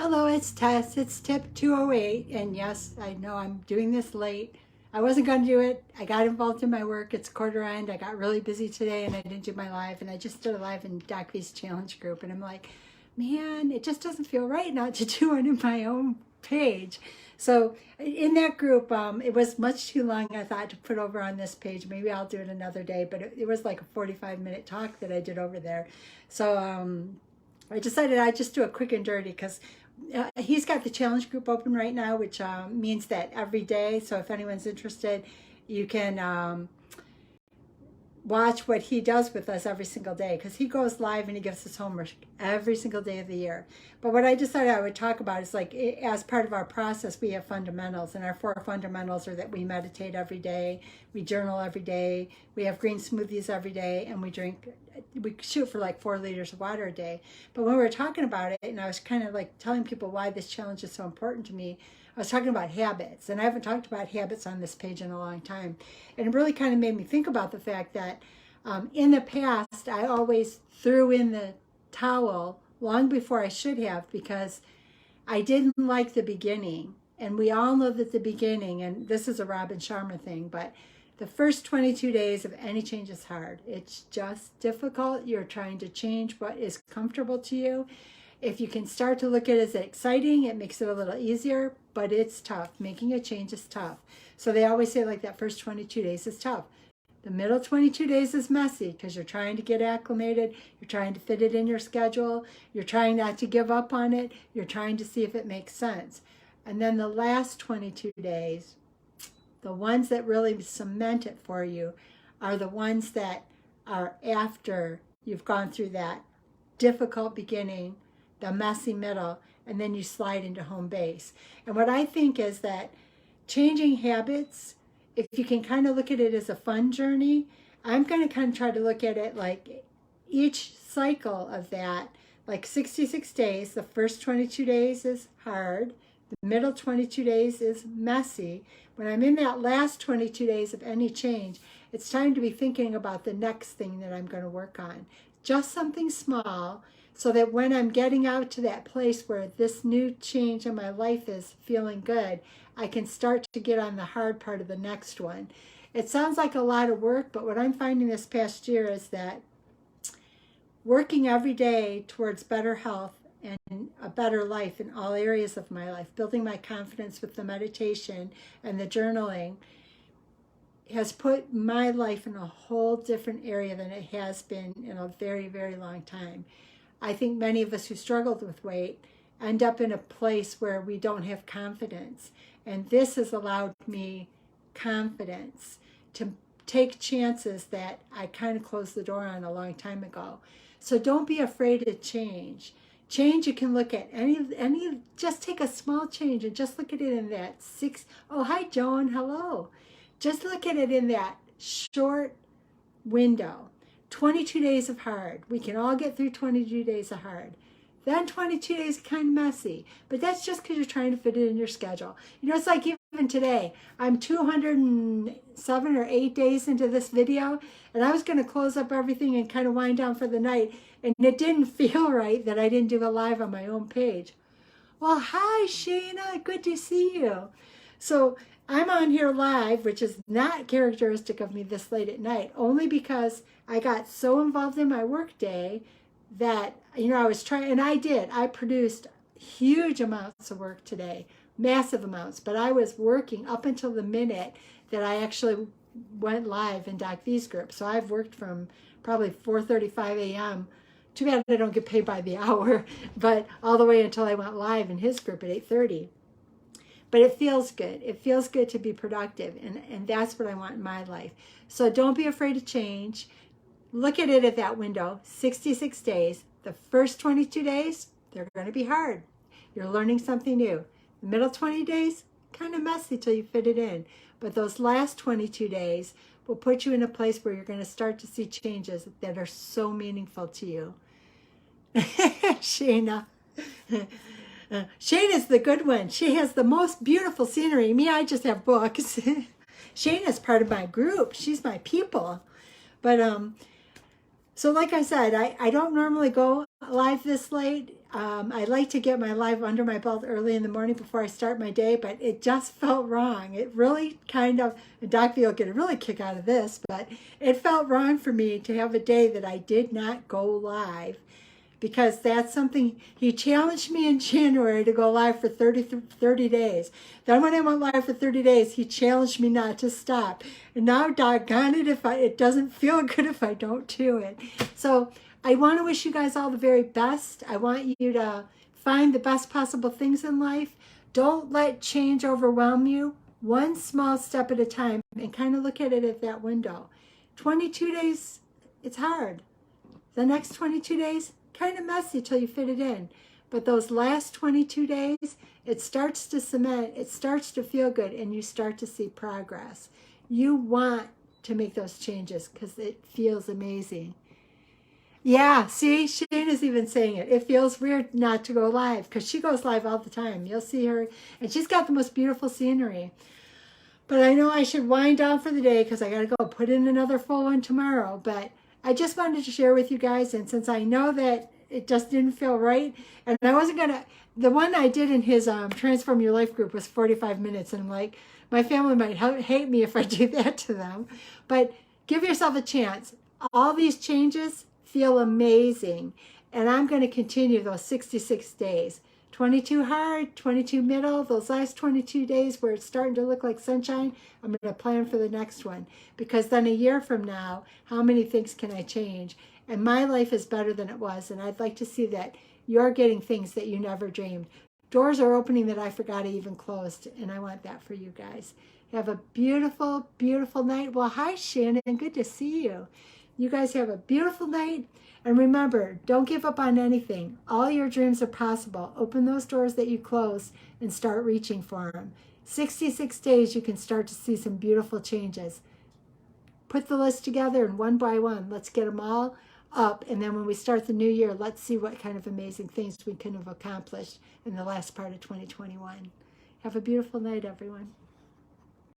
Hello, it's Tess. It's tip 208. And yes, I know I'm doing this late. I wasn't going to do it. I got involved in my work. It's quarter end. I got really busy today and I didn't do my live. And I just did a live in Doc V's challenge group. And I'm like, man, it just doesn't feel right not to do it in my own page. So in that group, it was much too long, I thought, to put over on this page. Maybe I'll do it another day. But it was like a 45-minute talk that I did over there. So I decided I'd just do a quick and dirty because he's got the challenge group open right now, which means that every day, so if anyone's interested, you can watch what he does with us every single day, because he goes live and he gives us homework every single day of the year. But what I decided I would talk about is, like, as part of our process, we have fundamentals, and our 4 fundamentals are that we meditate every day, we journal every day, we have green smoothies every day, and we shoot for like 4 liters of water a day. But when we were talking about it, and I was kind of like telling people why this challenge is so important to me, I was talking about habits, and I haven't talked about habits on this page in a long time. And it really kind of made me think about the fact that in the past, I always threw in the towel long before I should have, because I didn't like the beginning. And we all know that the beginning, and this is a Robin Sharma thing, but the first 22 days of any change is hard. It's just difficult. You're trying to change what is comfortable to you. If you can start to look at it as exciting, it makes it a little easier, but it's tough. Making a change is tough. So they always say, like, that first 22 days is tough. The middle 22 days is messy because you're trying to get acclimated. You're trying to fit it in your schedule. You're trying not to give up on it. You're trying to see if it makes sense. And then the last 22 days, the ones that really cement it for you, are the ones that are after you've gone through that difficult beginning, the messy middle, and then you slide into home base. And what I think is that changing habits, if you can kind of look at it as a fun journey, I'm going to kind of try to look at it like each cycle of that, like 66 days, the first 22 days is hard, the middle 22 days is messy. When I'm in that last 22 days of any change, it's time to be thinking about the next thing that I'm going to work on. Just something small, so that when I'm getting out to that place where this new change in my life is feeling good, I can start to get on the hard part of the next one. It sounds like a lot of work, but what I'm finding this past year is that working every day towards better health and a better life in all areas of my life, building my confidence with the meditation and the journaling, has put my life in a whole different area than it has been in a very, very long time. I think many of us who struggled with weight end up in a place where we don't have confidence. And this has allowed me confidence to take chances that I kind of closed the door on a long time ago. So don't be afraid to change. Change, you can look at just take a small change and just look at it in that oh, hi, Joan, hello. Just look at it in that short window. 22 days of hard. We can all get through 22 days of hard. Then 22 days kind of messy, but that's just because you're trying to fit it in your schedule. You know, it's like even today, I'm 207 or 8 days into this video, and I was going to close up everything and kind of wind down for the night, and it didn't feel right that I didn't do a live on my own page. Well, hi, Shayna. Good to see you. So I'm on here live, which is not characteristic of me this late at night, only because I got so involved in my work day that, you know, I was trying, and I produced huge amounts of work today, massive amounts, but I was working up until the minute that I actually went live in Doc V's group. So I've worked from probably 4:35 a.m. Too bad I don't get paid by the hour, but all the way until I went live in his group at 8:30. But it feels good. It feels good to be productive, and that's what I want in my life. So don't be afraid to change. Look at it at that window, 66 days. The first 22 days, they're going to be hard. You're learning something new. The middle 20 days, kind of messy till you fit it in. But those last 22 days will put you in a place where you're going to start to see changes that are so meaningful to you. Shayna. Shayna's the good one. She has the most beautiful scenery. Me, I just have books. Shayna's part of my group. She's my people. But So like I said, I don't normally go live this late. I like to get my live under my belt early in the morning before I start my day, but it just felt wrong. It really kind of, and Doc V will get a really kick out of this, but it felt wrong for me to have a day that I did not go live, because that's something he challenged me in January to go live for 30 days. Then when I went live for 30 days, he challenged me not to stop. And now, doggone it, it doesn't feel good if I don't do it. So I want to wish you guys all the very best. I want you to find the best possible things in life. Don't let change overwhelm you. One small step at a time, and kind of look at it at that window. 22 days, it's hard. The next 22 days, kind of messy till you fit it in. But those last 22 days, it starts to cement, it starts to feel good, and you start to see progress. You want to make those changes because it feels amazing. Yeah, see, Shane is even saying it. It feels weird not to go live because she goes live all the time. You'll see her, and she's got the most beautiful scenery. But I know I should wind down for the day because I got to go put in another full one tomorrow. But I just wanted to share with you guys, and since I know that it just didn't feel right, and I wasn't gonna, the one I did in his Transform Your Life group was 45 minutes, and I'm like, my family might hate me if I do that to them, but give yourself a chance. All these changes feel amazing, and I'm going to continue those 66 days. 22 hard, 22 middle, those last 22 days where it's starting to look like sunshine, I'm going to plan for the next one. Because then a year from now, how many things can I change? And my life is better than it was, and I'd like to see that you're getting things that you never dreamed. Doors are opening that I forgot I even closed, and I want that for you guys. Have a beautiful, beautiful night. Well, hi, Shannon. Good to see you. You guys have a beautiful night. And remember, don't give up on anything. All your dreams are possible. Open those doors that you closed and start reaching for them. 66 days, you can start to see some beautiful changes. Put the list together, and one by one, let's get them all up. And then when we start the new year, let's see what kind of amazing things we can have accomplished in the last part of 2021. Have a beautiful night, everyone.